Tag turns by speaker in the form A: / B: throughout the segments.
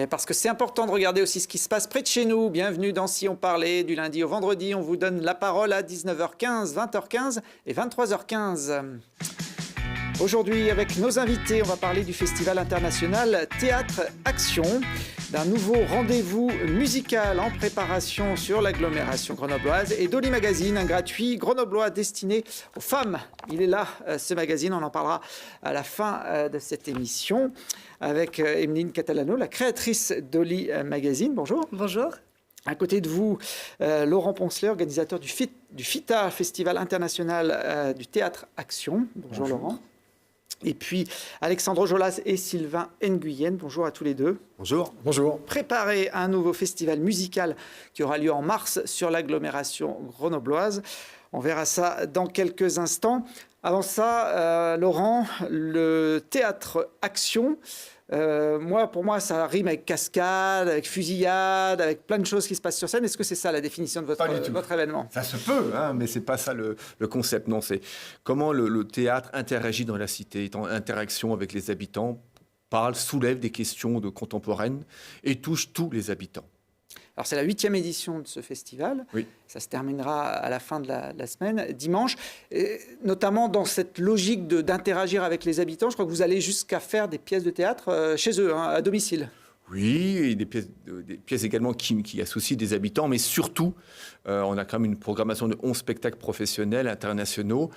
A: parce que c'est important de regarder aussi ce qui se passe près de chez nous. Bienvenue dans Si on parlait, du lundi au vendredi. On vous donne la parole à 19h15, 20h15 et 23h15. Aujourd'hui, avec nos invités, on va parler du Festival international Théâtre Action, d'un nouveau rendez-vous musical en préparation sur l'agglomération grenobloise et d'Oli Magazine, un gratuit grenoblois destiné aux femmes. Il est là, ce magazine, on en parlera à la fin de cette émission avec Emeline Catalano, la créatrice d'Oli Magazine. Bonjour.
B: Bonjour.
A: À côté de vous, Laurent Poncelet, organisateur du FITA, Festival international du Théâtre Action. Bonjour. Laurent. Et puis Alexandre Jolas et Sylvain Nguyen. Bonjour à tous les deux.
C: Bonjour. Bonjour.
A: Préparez un nouveau festival musical qui aura lieu en mars sur l'agglomération grenobloise. On verra ça dans quelques instants. Avant ça, Laurent, le Théâtre Action, pour moi, ça rime avec cascade, avec fusillade, avec plein de choses qui se passent sur scène. Est-ce que c'est ça la définition de votre événement ?
C: Ça se peut, mais c'est pas ça le concept. Non, c'est comment le théâtre interagit dans la cité, est en interaction avec les habitants, parle, soulève des questions contemporaines et touche tous les habitants.
A: Alors, c'est la 8e édition de ce festival.
C: Oui.
A: Ça se terminera à la fin de la semaine, dimanche. Et notamment dans cette logique d'interagir avec les habitants, je crois que vous allez jusqu'à faire des pièces de théâtre chez eux, à domicile.
C: Oui, et des pièces également qui associent des habitants, mais surtout, on a quand même une programmation de 11 spectacles professionnels internationaux.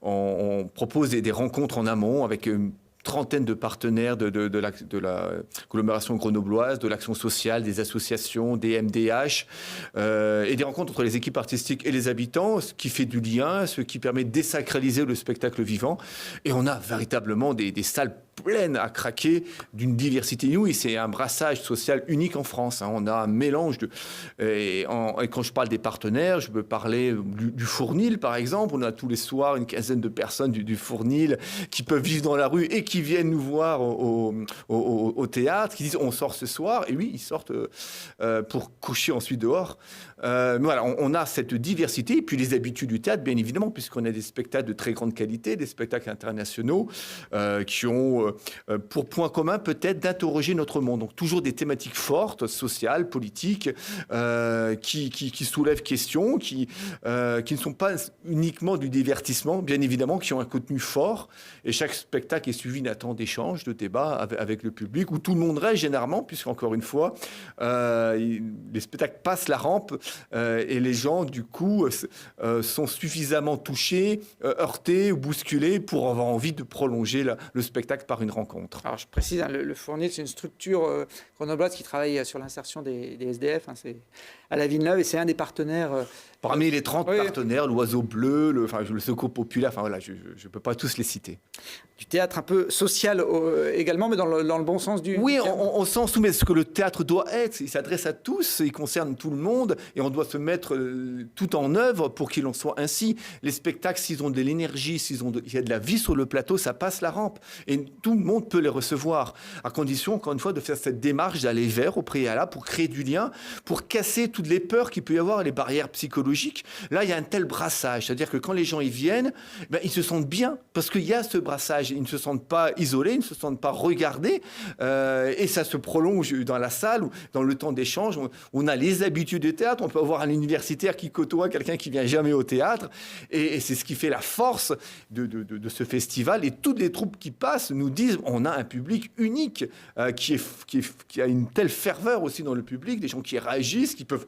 C: On propose des rencontres en amont avec une trentaine de partenaires de l'agglomération grenobloise, de l'action sociale, des associations, des MDH, et des rencontres entre les équipes artistiques et les habitants, ce qui fait du lien, ce qui permet de désacraliser le spectacle vivant. Et on a véritablement des salles pleines à craquer d'une diversité inouïe. C'est un brassage social unique en France. On a un mélange et quand je parle des partenaires, je peux parler du Fournil, par exemple. On a tous les soirs une quinzaine de personnes du Fournil qui peuvent vivre dans la rue et qui viennent nous voir au théâtre, qui disent on sort ce soir. Et oui, ils sortent pour coucher ensuite dehors. Mais voilà, on a cette diversité. Et puis les habitudes du théâtre, bien évidemment, puisqu'on a des spectacles de très grande qualité, des spectacles internationaux qui ont pour point commun peut-être d'interroger notre monde. Donc toujours des thématiques fortes, sociales, politiques, qui soulèvent questions, qui ne sont pas uniquement du divertissement, bien évidemment, qui ont un contenu fort. Et chaque spectacle est suivi d'un temps d'échange, de débat avec le public, où tout le monde reste généralement, puisqu'encore une fois, les spectacles passent la rampe et les gens, du coup, sont suffisamment touchés, heurtés ou bousculés pour avoir envie de prolonger le spectacle par une rencontre.
A: Alors je précise, le Fournil, c'est une structure grenobloise qui travaille sur l'insertion des SDF. C'est à la Villeneuve et c'est un des partenaires.
C: Parmi les 30 partenaires, l'Oiseau Bleu, le Secours Populaire, je ne peux pas tous les citer.
A: Du théâtre un peu social également, mais dans le bon sens du
C: Oui,
A: terme.
C: on s'en soumet ce que le théâtre doit être. Il s'adresse à tous, il concerne tout le monde et on doit se mettre tout en œuvre pour qu'il en soit ainsi. Les spectacles, s'ils ont de l'énergie, il y a de la vie sur le plateau, ça passe la rampe. Et tout le monde peut les recevoir, à condition, encore une fois, de faire cette démarche d'aller vers au préalable pour créer du lien, pour casser toutes les peurs qu'il peut y avoir, les barrières psychologiques. Là, il y a un tel brassage, c'est-à-dire que quand les gens y viennent, ils se sentent bien, parce qu'il y a ce brassage. Ils ne se sentent pas isolés, ils ne se sentent pas regardés, et ça se prolonge dans la salle, ou dans le temps d'échange. On a les habitudes du théâtre, on peut avoir un universitaire qui côtoie quelqu'un qui vient jamais au théâtre, et c'est ce qui fait la force de ce festival. Et toutes les troupes qui passent nous disent on a un public unique qui a une telle ferveur aussi dans le public, des gens qui réagissent, qui peuvent,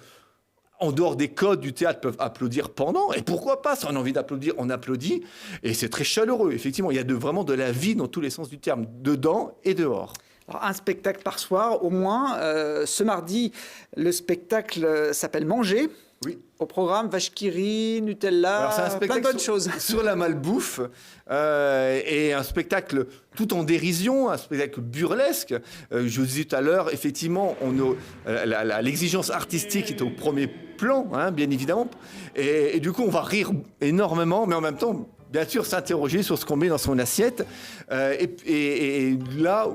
C: en dehors des codes du théâtre, peuvent applaudir pendant. Et pourquoi pas, si on a envie d'applaudir, on applaudit. Et c'est très chaleureux. Effectivement, il y a vraiment de la vie dans tous les sens du terme, dedans et dehors.
A: Alors, un spectacle par soir, au moins. Ce mardi, le spectacle s'appelle Manger.
C: Oui.
A: Au programme, vache qui rit, Nutella, plein de bonnes choses.
C: Sur la malbouffe, et un spectacle tout en dérision, un spectacle burlesque. Je vous disais tout à l'heure, effectivement, l'exigence artistique est au premier plan, bien évidemment. Et du coup, on va rire énormément, mais en même temps, bien sûr, s'interroger sur ce qu'on met dans son assiette. Et là,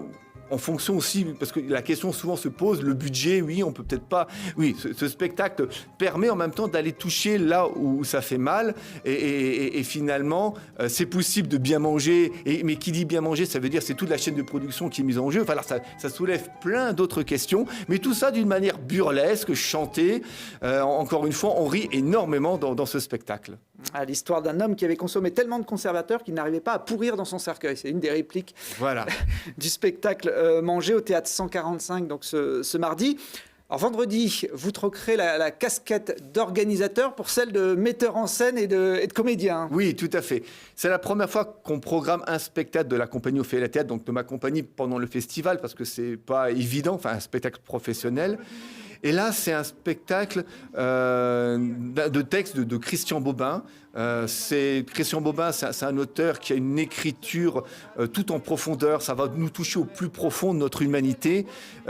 C: en fonction aussi, parce que la question souvent se pose, le budget, oui, on peut peut-être pas... Oui, ce spectacle permet en même temps d'aller toucher là où ça fait mal, et finalement, c'est possible de bien manger, mais qui dit bien manger, ça veut dire c'est toute la chaîne de production qui est mise en jeu. Enfin, alors, ça soulève plein d'autres questions, mais tout ça d'une manière burlesque, chantée. Encore une fois, on rit énormément dans ce spectacle.
A: À l'histoire d'un homme qui avait consommé tellement de conservateurs qu'il n'arrivait pas à pourrir dans son cercueil. C'est une des répliques du spectacle Manger au théâtre 145 donc ce mardi. Alors vendredi, vous troquerez la casquette d'organisateur pour celle de metteur en scène et de comédien.
C: Oui, tout à fait. C'est la première fois qu'on programme un spectacle de la compagnie Ophélia Théâtre, donc de ma compagnie pendant le festival, parce que c'est pas évident, enfin un spectacle professionnel. Et là, c'est un spectacle de texte de Christian Bobin. Christian Bobin, c'est un auteur qui a une écriture tout en profondeur. Ça va nous toucher au plus profond de notre humanité.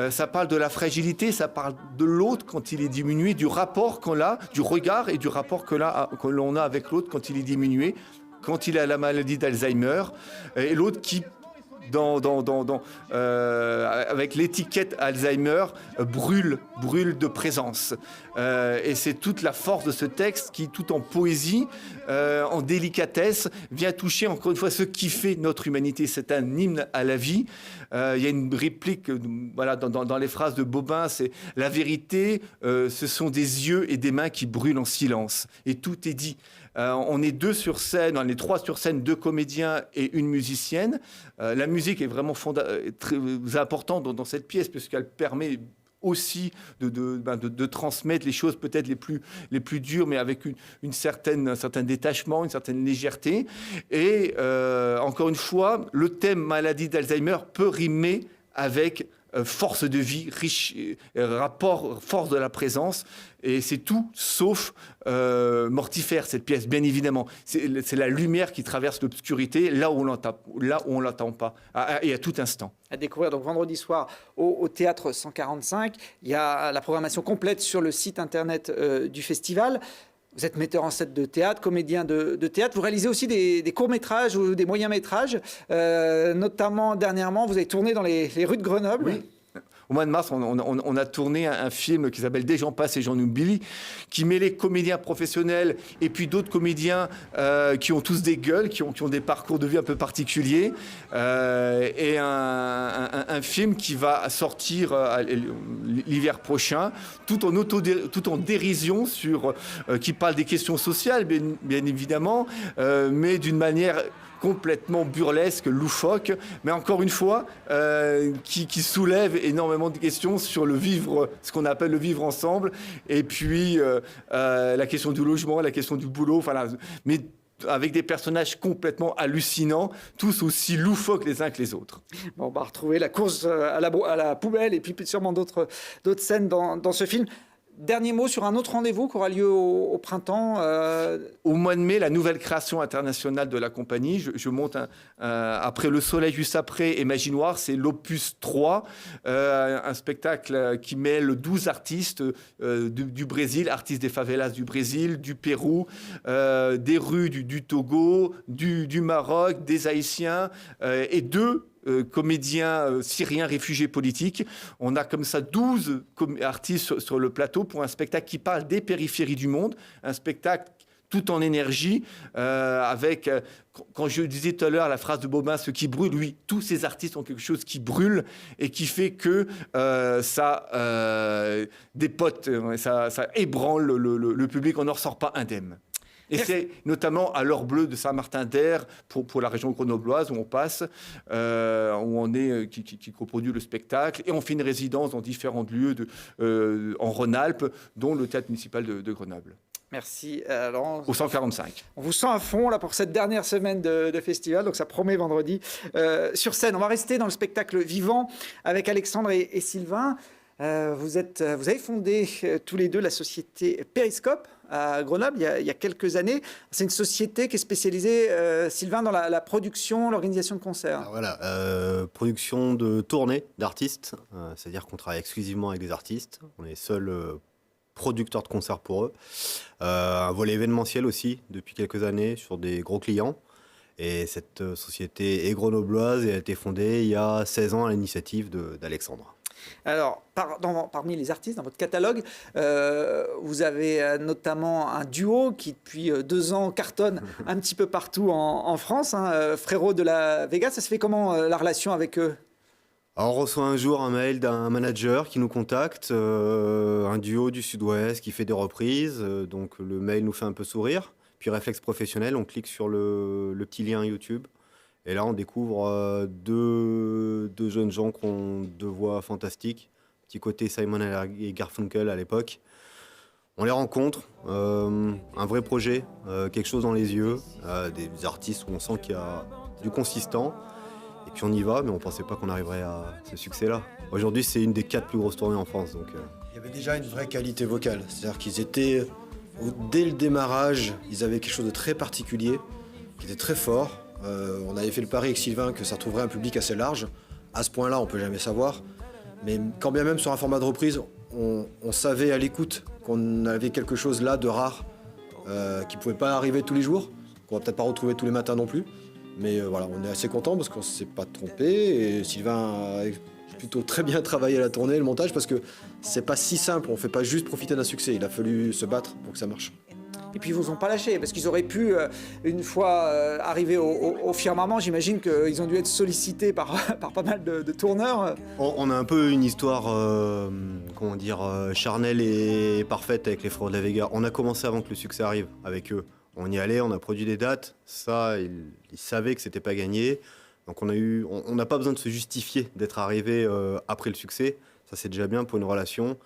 C: Ça parle de la fragilité, ça parle de l'autre quand il est diminué, du rapport qu'on a, du regard et du rapport que l'on a avec l'autre quand il est diminué, quand il a la maladie d'Alzheimer, et l'autre qui avec l'étiquette Alzheimer, brûle de présence. Et c'est toute la force de ce texte qui, tout en poésie, en délicatesse, vient toucher encore une fois ce qui fait notre humanité. C'est un hymne à la vie. Il y a une réplique dans les phrases de Bobin, c'est « La vérité, ce sont des yeux et des mains qui brûlent en silence. » Et tout est dit. On est on est 3 sur scène, 2 comédiens et une musicienne. La musique est vraiment très importante dans cette pièce puisqu'elle permet aussi de transmettre les choses peut-être les plus dures, mais avec un certain détachement, une certaine légèreté. Et encore une fois, le thème maladie d'Alzheimer peut rimer avec force de vie, riche, rapport, force de la présence. Et c'est tout sauf mortifère, cette pièce, bien évidemment. C'est la lumière qui traverse l'obscurité, là où on ne l'entend pas, et à tout instant.
A: À découvrir donc vendredi soir au Théâtre 145. Il y a la programmation complète sur le site internet du festival. Vous êtes metteur en scène de théâtre, comédien de théâtre. Vous réalisez aussi des courts-métrages ou des moyens-métrages. Notamment, dernièrement, vous avez tourné dans les rues de Grenoble.
C: Oui. Au mois de mars, on a tourné un film qui s'appelle « Des gens passent et j'en oublie », qui mêlait comédiens professionnels et puis d'autres comédiens qui ont tous des gueules, qui ont des parcours de vie un peu particuliers. Et un film qui va sortir l'hiver prochain, tout en dérision, qui parle des questions sociales, bien évidemment, mais d'une manière complètement burlesque, loufoque, mais encore une fois, qui soulève énormément de questions sur le vivre, ce qu'on appelle le vivre ensemble, et puis la question du logement, la question du boulot, mais avec des personnages complètement hallucinants, tous aussi loufoques les uns que les autres.
A: Bon, on va retrouver la course à la poubelle, et puis sûrement d'autres scènes dans ce film. Dernier mot sur un autre rendez-vous qui aura lieu au printemps.
C: Au mois de mai, la nouvelle création internationale de la compagnie. Je monte après Le Soleil, juste après, et Magie Noire, c'est l'opus 3, un spectacle qui mêle 12 artistes du Brésil, artistes des favelas du Brésil, du Pérou, des rues du Togo, du Maroc, des Haïtiens, et 2 comédiens syriens réfugiés politiques. On a comme ça 12 artistes sur le plateau pour un spectacle qui parle des périphéries du monde, un spectacle tout en énergie, avec, quand je disais tout à l'heure la phrase de Bobin, ce qui brûle, oui, tous ces artistes ont quelque chose qui brûle et qui fait que ça dépote, ça ébranle le public, on n'en ressort pas indemne. Et c'est notamment à l'Heure Bleue de Saint-Martin-d'Air, pour la région grenobloise où on passe, où on est, qui coproduit le spectacle. Et on fait une résidence dans différents lieux en Rhône-Alpes, dont le théâtre municipal de Grenoble.
A: Merci. Alors,
C: au 145.
A: On vous sent à fond là pour cette dernière semaine de festival, donc ça promet vendredi. Sur scène, on va rester dans le spectacle vivant avec Alexandre et Sylvain. Vous avez fondé tous les deux la société Périscope à Grenoble il y a quelques années. C'est une société qui est spécialisée, Sylvain, dans la production, l'organisation de concerts.
B: Alors voilà, production de tournées d'artistes, c'est-à-dire qu'on travaille exclusivement avec des artistes. On est seul producteur de concerts pour eux. Un volet événementiel aussi depuis quelques années sur des gros clients. Et cette société est grenobloise et a été fondée il y a 16 ans à l'initiative d'Alexandre.
A: Alors, parmi les artistes dans votre catalogue, vous avez notamment un duo qui, depuis 2 ans, cartonne un petit peu partout en France, hein, Frérot de la Vega. Ça se fait comment, la relation avec eux?
B: Alors, on reçoit un jour un mail d'un manager qui nous contacte, un duo du Sud-Ouest qui fait des reprises. Donc, le mail nous fait un peu sourire. Puis, réflexe professionnel, on clique sur le petit lien YouTube. Et là, on découvre deux jeunes gens qui ont 2 voix fantastiques. Petit côté Simon et Garfunkel à l'époque. On les rencontre, un vrai projet, quelque chose dans les yeux, des artistes où on sent qu'il y a du consistant. Et puis on y va, mais on ne pensait pas qu'on arriverait à ce succès-là. Aujourd'hui, c'est une des 4 plus grosses tournées en France. Donc,
D: Il y avait déjà une vraie qualité vocale. C'est-à-dire qu'ils étaient, dès le démarrage, ils avaient quelque chose de très particulier, qui était très fort. On avait fait le pari avec Sylvain que ça trouverait un public assez large. À ce point-là, on ne peut jamais savoir. Mais quand bien même sur un format de reprise, on savait à l'écoute qu'on avait quelque chose là de rare, qui ne pouvait pas arriver tous les jours, qu'on ne va peut-être pas retrouver tous les matins non plus. Mais voilà, on est assez content parce qu'on ne s'est pas trompé. Et Sylvain a plutôt très bien travaillé la tournée, le montage, parce que c'est pas si simple. On ne fait pas juste profiter d'un succès. Il a fallu se battre pour que ça marche.
A: Et puis ils vous ont pas lâché, parce qu'ils auraient pu, une fois arrivés au firmament, j'imagine qu'ils ont dû être sollicités par pas mal de tourneurs.
B: on a un peu une histoire, charnelle et parfaite avec les Frères de la Vega. On a commencé avant que le succès arrive avec eux. On y allait, on a produit des dates. Ça, ils savaient que c'était pas gagné. Donc on n'a pas besoin de se justifier d'être arrivé après le succès. Ça, c'est déjà bien pour une relation.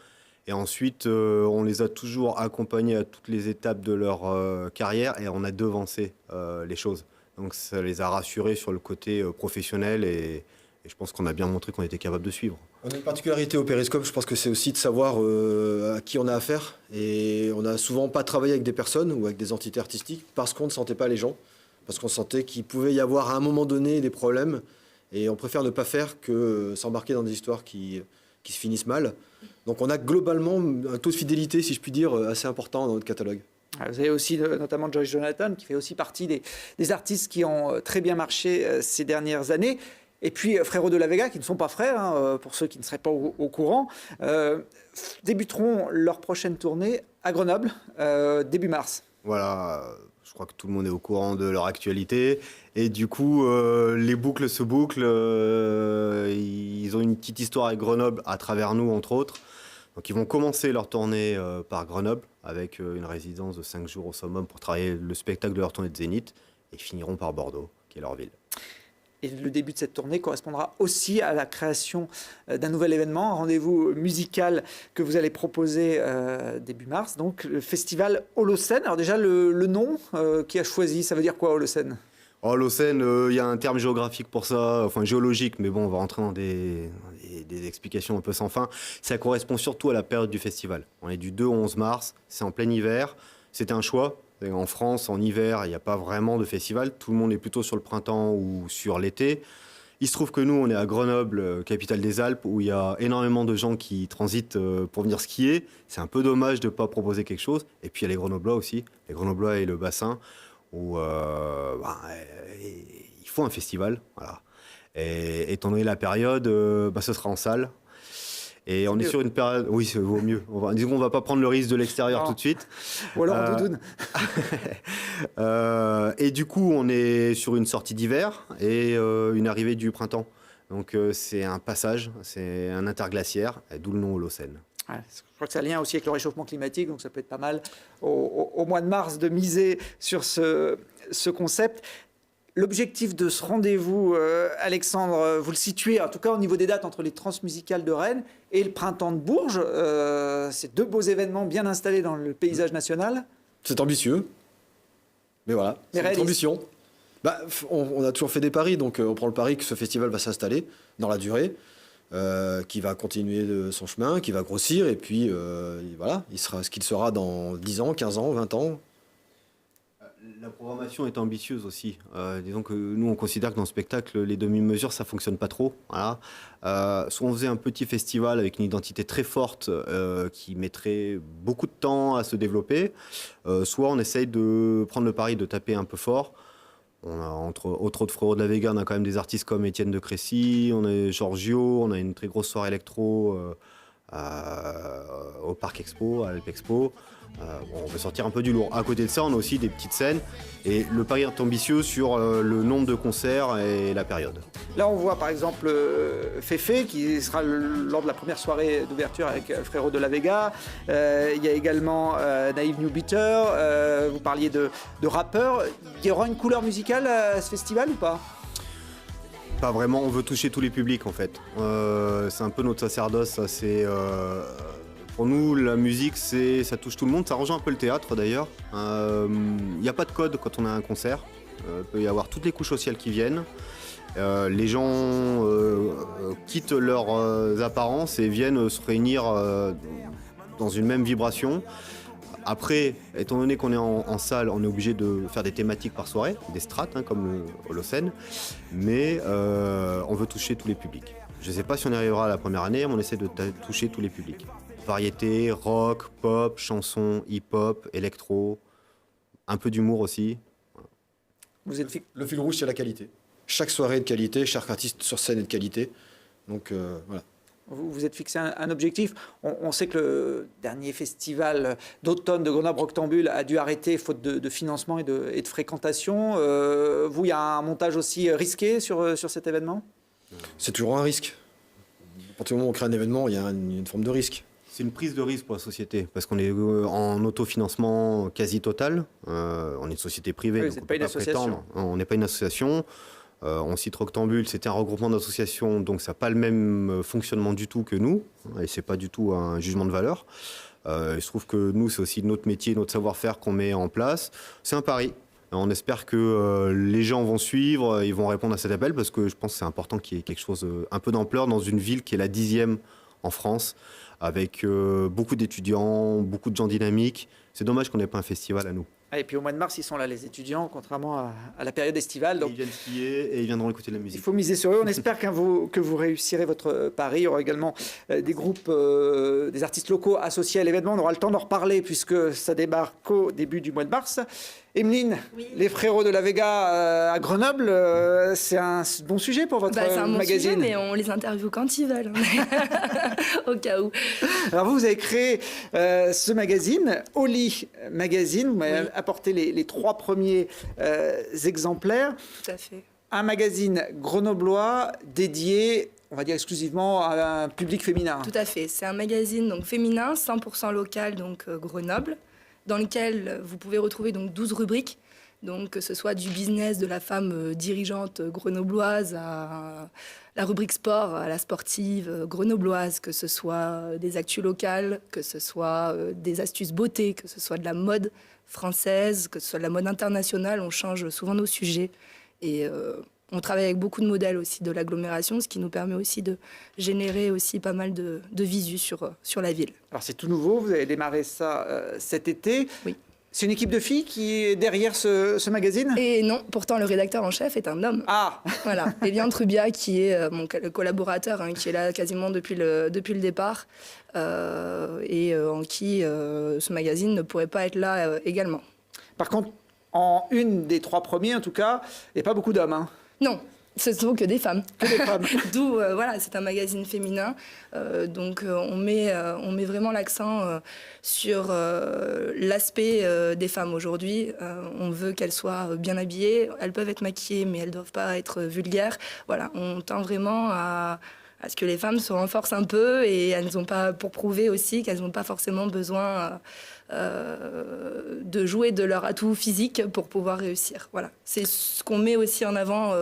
B: Et ensuite, on les a toujours accompagnés à toutes les étapes de leur carrière et on a devancé les choses. Donc ça les a rassurés sur le côté professionnel et je pense qu'on a bien montré qu'on était capable de suivre.
D: On a une particularité au Périscope, je pense que c'est aussi de savoir à qui on a affaire. Et on n'a souvent pas travaillé avec des personnes ou avec des entités artistiques parce qu'on ne sentait pas les gens, parce qu'on sentait qu'il pouvait y avoir à un moment donné des problèmes. Et on préfère ne pas faire que s'embarquer dans des histoires qui se finissent mal. Donc on a globalement un taux de fidélité, si je puis dire, assez important dans notre catalogue.
A: Vous avez aussi notamment Joyce Jonathan, qui fait aussi partie des artistes qui ont très bien marché ces dernières années. Et puis Frérot de la Vega, qui ne sont pas frères, hein, pour ceux qui ne seraient pas au courant, débuteront leur prochaine tournée à Grenoble, début mars.
B: Voilà, je crois que tout le monde est au courant de leur actualité. Et du coup, les boucles se bouclent. Ils ont une petite histoire avec Grenoble à travers nous, entre autres. Donc ils vont commencer leur tournée par Grenoble, avec une résidence de 5 jours au summum pour travailler le spectacle de leur tournée de Zénith. Et finiront par Bordeaux, qui est leur ville.
A: Et le début de cette tournée correspondra aussi à la création d'un nouvel événement, un rendez-vous musical que vous allez proposer début mars, donc le festival Holocène. Alors déjà, le nom qui a choisi, ça veut dire quoi, Holocène?
B: Holocène, il y a un terme géographique pour ça, enfin géologique, mais bon, on va rentrer dans des explications un peu sans fin. Ça correspond surtout à la période du festival. On est du 2 au 11 mars, c'est en plein hiver, c'était un choix. En France, en hiver, il n'y a pas vraiment de festival. Tout le monde est plutôt sur le printemps ou sur l'été. Il se trouve que nous, on est à Grenoble, capitale des Alpes, où il y a énormément de gens qui transitent pour venir skier. C'est un peu dommage de ne pas proposer quelque chose. Et puis, il y a les Grenoblois aussi, les Grenoblois et le bassin, où il faut un festival. Voilà. Et étant donné la période, ce sera en salle. Et on est sur une période... Oui, ça vaut mieux. Disons qu'on ne va pas prendre le risque de l'extérieur tout de suite.
A: Ou alors en doudoune.
B: Et du coup, on est sur une sortie d'hiver et une arrivée du printemps. Donc c'est un passage, c'est un interglaciaire, d'où le nom Holocène.
A: Ouais, je crois que ça a un lien aussi avec le réchauffement climatique, donc ça peut être pas mal au mois de mars de miser sur ce concept. L'objectif de ce rendez-vous, Alexandre, vous le situez en tout cas au niveau des dates entre les Transmusicales de Rennes et le Printemps de Bourges. C'est 2 beaux événements bien installés dans le paysage national.
D: C'est ambitieux, mais voilà, c'est notre ambition. On a toujours fait des paris, donc on prend le pari que ce festival va s'installer dans la durée, qui va continuer de son chemin, qui va grossir, et puis voilà, il sera ce qu'il sera dans 10 ans, 15 ans, 20 ans.
B: La programmation est ambitieuse aussi. Disons que nous, on considère que dans le spectacle, les demi-mesures, ça ne fonctionne pas trop. Voilà. Soit on faisait un petit festival avec une identité très forte qui mettrait beaucoup de temps à se développer, soit on essaye de prendre le pari de taper un peu fort On a entre autres Frérot de la Vega, on a quand même des artistes comme Étienne de Crécy, on a Giorgio, on a une très grosse soirée électro au Parc Expo, à l'Alpexpo. On veut sortir un peu du lourd. À côté de ça, on a aussi des petites scènes et le pari est ambitieux sur le nombre de concerts et la période.
A: Là, on voit par exemple Féfé qui sera lors de la première soirée d'ouverture avec Frérot de la Vega. Il y a également Naive New Beater. Vous parliez de rappeurs. Il y aura une couleur musicale à ce festival ou pas ?
B: Pas vraiment, on veut toucher tous les publics en fait. C'est un peu notre sacerdoce, ça, pour nous, la musique, ça touche tout le monde. Ça rejoint un peu le théâtre d'ailleurs. Il n'y a pas de code quand on a un concert. Il peut y avoir toutes les couches sociales qui viennent. Les gens quittent leurs apparences et viennent se réunir dans une même vibration. Après, étant donné qu'on est en salle, on est obligé de faire des thématiques par soirée, des strates comme le Holocène, mais on veut toucher tous les publics. Je ne sais pas si on y arrivera la première année, mais on essaie de toucher tous les publics. Variété, rock, pop, chanson, hip-hop, électro, un peu d'humour aussi.
A: Vous êtes
D: Le fil rouge, c'est la qualité. Chaque soirée est de qualité, chaque artiste sur scène est de qualité. Donc voilà.
A: Vous êtes fixé un objectif. On sait que le dernier festival d'automne de Grenoble-Rectambule a dû arrêter faute de financement et de fréquentation. Vous, il y a un montage aussi risqué sur cet événement ?
D: C'est toujours un risque. À partir du moment où on crée un événement, il y a une forme de risque.
B: C'est une prise de risque pour la société, parce qu'on est en autofinancement quasi total. On est une société privée,
A: oui,
B: donc on
A: pas
B: peut
A: une
B: pas
A: association.
B: prétendre. On n'est pas une association. On cite Rectambule, c'était un regroupement d'associations, donc ça n'a pas le même fonctionnement du tout que nous, et c'est pas du tout un jugement de valeur. Il se trouve que nous, c'est aussi notre métier, notre savoir-faire qu'on met en place. C'est un pari. On espère que les gens vont suivre, ils vont répondre à cet appel, parce que je pense que c'est important qu'il y ait quelque chose un peu d'ampleur dans une ville qui est la 10e en France, avec beaucoup d'étudiants, beaucoup de gens dynamiques. C'est dommage qu'on n'ait pas un festival à nous.
A: Et puis au mois de mars, ils sont là, les étudiants, contrairement à la période estivale. Donc,
B: ils viennent skier et ils viendront écouter de la
A: il
B: musique.
A: faut miser sur eux. On espère que vous réussirez votre pari. Il y aura également des groupes, des artistes locaux associés à l'événement. On aura le temps d'en reparler puisque ça débarque au début du mois de mars. Emeline,
E: oui.
A: Les Frérots de la Vega à Grenoble, c'est un bon sujet pour votre
E: c'est un bon
A: magazine.
E: sujet, mais on les interviewe quand ils veulent, au cas où.
A: Alors vous avez créé ce magazine, Oli Magazine. Vous m'avez
E: Oui.
A: apporté les 3 premiers exemplaires.
E: Tout à fait.
A: Un magazine grenoblois dédié, on va dire exclusivement à un public féminin.
E: Tout à fait. C'est un magazine donc féminin, 100% local, donc Grenoble, dans lequel vous pouvez retrouver donc 12 rubriques. Donc, que ce soit du business de la femme dirigeante grenobloise à la rubrique sport, à la sportive grenobloise, que ce soit des actus locales, que ce soit des astuces beauté, que ce soit de la mode française, que ce soit de la mode internationale. On change souvent nos sujets. Et on travaille avec beaucoup de modèles aussi de l'agglomération, ce qui nous permet aussi de générer aussi pas mal de visus sur la ville.
A: Alors c'est tout nouveau, vous avez démarré ça cet été.
E: Oui.
A: C'est une équipe de filles qui est derrière ce magazine ?
E: Et non, pourtant le rédacteur en chef est un homme.
A: Ah
E: Voilà, Evian Trubia qui est mon collaborateur, qui est là quasiment depuis le départ, et en qui ce magazine ne pourrait pas être là également.
A: Par contre, en une des 3 premiers, en tout cas, il n'y a pas beaucoup d'hommes. Hein.
E: Non, ce sont que des femmes.
A: Que des femmes.
E: D'où, voilà, c'est un magazine féminin. Donc, on met vraiment l'accent sur l'aspect des femmes aujourd'hui. On veut qu'elles soient bien habillées. Elles peuvent être maquillées, mais elles ne doivent pas être vulgaires. Voilà, on tend vraiment à ce que les femmes se renforcent un peu et elles n'ont pas, pour prouver aussi qu'elles n'ont pas forcément besoin de jouer de leur atout physique pour pouvoir réussir. Voilà. C'est ce qu'on met aussi en avant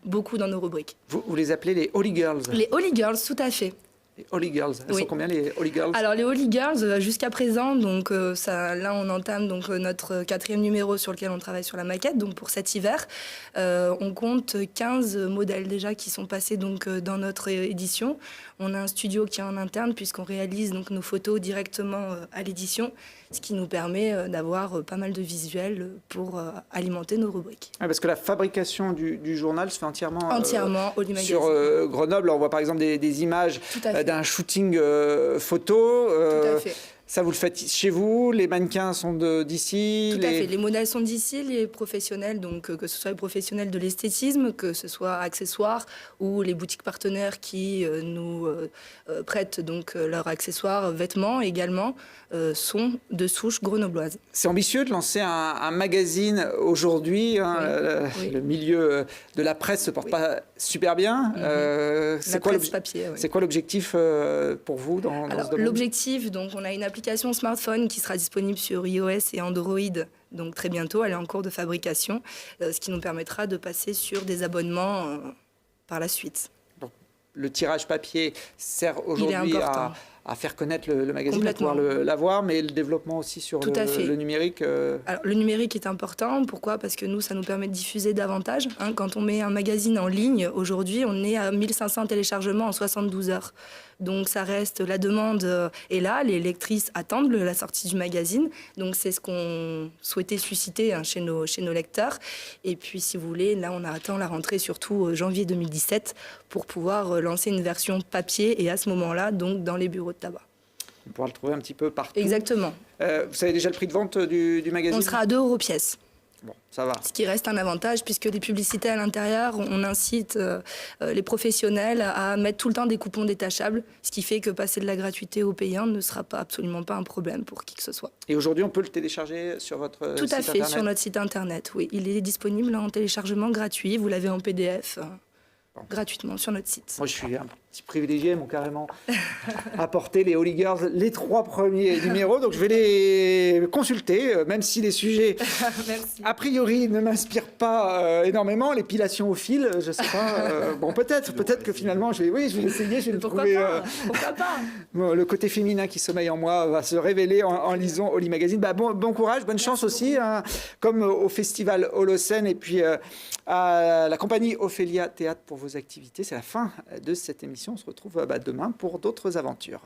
E: beaucoup dans nos rubriques.
A: Vous les appelez les Holy Girls.
E: Les Holy Girls, tout à fait.
A: Les Holy Girls. Elles
E: Oui.
A: sont combien les Holy Girls ?
E: Alors les Holy Girls, jusqu'à présent, donc là on entame donc notre 4e numéro sur lequel on travaille sur la maquette. Donc pour cet hiver, on compte 15 modèles déjà qui sont passés donc dans notre édition. On a un studio qui est en interne puisqu'on réalise donc nos photos directement à l'édition, ce qui nous permet d'avoir pas mal de visuels pour alimenter nos rubriques.
A: Parce que la fabrication du journal se fait entièrement
E: Holy Magazine.
A: sur Grenoble. On voit par exemple des images
E: Tout à fait.
A: d'un shooting photo.
E: Tout à fait.
A: Ça, vous le faites chez vous? Les mannequins sont d'ici?
E: Tout à fait. Les modèles sont d'ici, les professionnels, donc que ce soit les professionnels de l'esthétisme, que ce soit accessoires ou les boutiques partenaires qui nous prêtent donc leurs accessoires, vêtements également, sont de souche grenobloise.
A: C'est ambitieux de lancer un magazine aujourd'hui. Hein,
E: Oui.
A: Le milieu de la presse se porte pas super bien.
E: La presse papier, oui.
A: C'est quoi l'objectif pour vous dans ce domaine?
E: L'objectif, donc on a une application smartphone qui sera disponible sur iOS et Android, donc très bientôt, elle est en cours de fabrication, ce qui nous permettra de passer sur des abonnements par la suite.
A: Le tirage papier sert
E: Il est
A: aujourd'hui
E: important.
A: à faire connaître le magazine, à
E: Complètement.
A: pouvoir l'avoir, mais le développement aussi sur
E: Tout à fait.
A: le numérique.
E: Alors, le numérique est important. Pourquoi? Parce que nous, ça nous permet de diffuser davantage. Hein. Quand on met un magazine en ligne, aujourd'hui, on est à 1500 téléchargements en 72 heures. Donc, ça reste, la demande est là. Les lectrices attendent la sortie du magazine. Donc, c'est ce qu'on souhaitait susciter chez nos lecteurs. Et puis, si vous voulez, là, on attend la rentrée, surtout janvier 2017, pour pouvoir lancer une version papier. Et à ce moment-là, donc, dans les bureaux de tabac.
A: On pourra le trouver un petit peu partout.
E: Exactement.
A: Vous savez déjà le prix de vente du magazine?
E: On sera à 2 € pièce.
A: Bon, ça va.
E: Ce qui reste un avantage, puisque les publicités à l'intérieur, on incite les professionnels à mettre tout le temps des coupons détachables, ce qui fait que passer de la gratuité au payant ne sera absolument pas un problème pour qui que ce soit.
A: Et aujourd'hui, on peut le télécharger sur votre
E: Tout
A: site
E: à fait,
A: internet?
E: sur notre site internet, oui. Il est disponible en téléchargement gratuit, vous l'avez en PDF gratuitement sur notre site.
A: Moi, je suis un petit privilégié, ils m'ont carrément apporté les Holy Girls, les 3 premiers numéros, donc je vais les consulter, même si les sujets,
E: Merci.
A: a priori, ne m'inspirent pas énormément. L'épilation au fil, je sais pas, bon, peut-être que finalement, je vais essayer, je vais le
E: Pourquoi
A: trouver.
E: pas Pourquoi pas
A: Bon, le côté féminin qui sommeille en moi va se révéler en lisant Holy Magazine. Bah, bon courage, bonne chance aussi, hein, comme au festival Holocène et puis à la compagnie Ophélia Théâtre pour vos activités. C'est la fin de cette émission. On se retrouve demain pour d'autres aventures.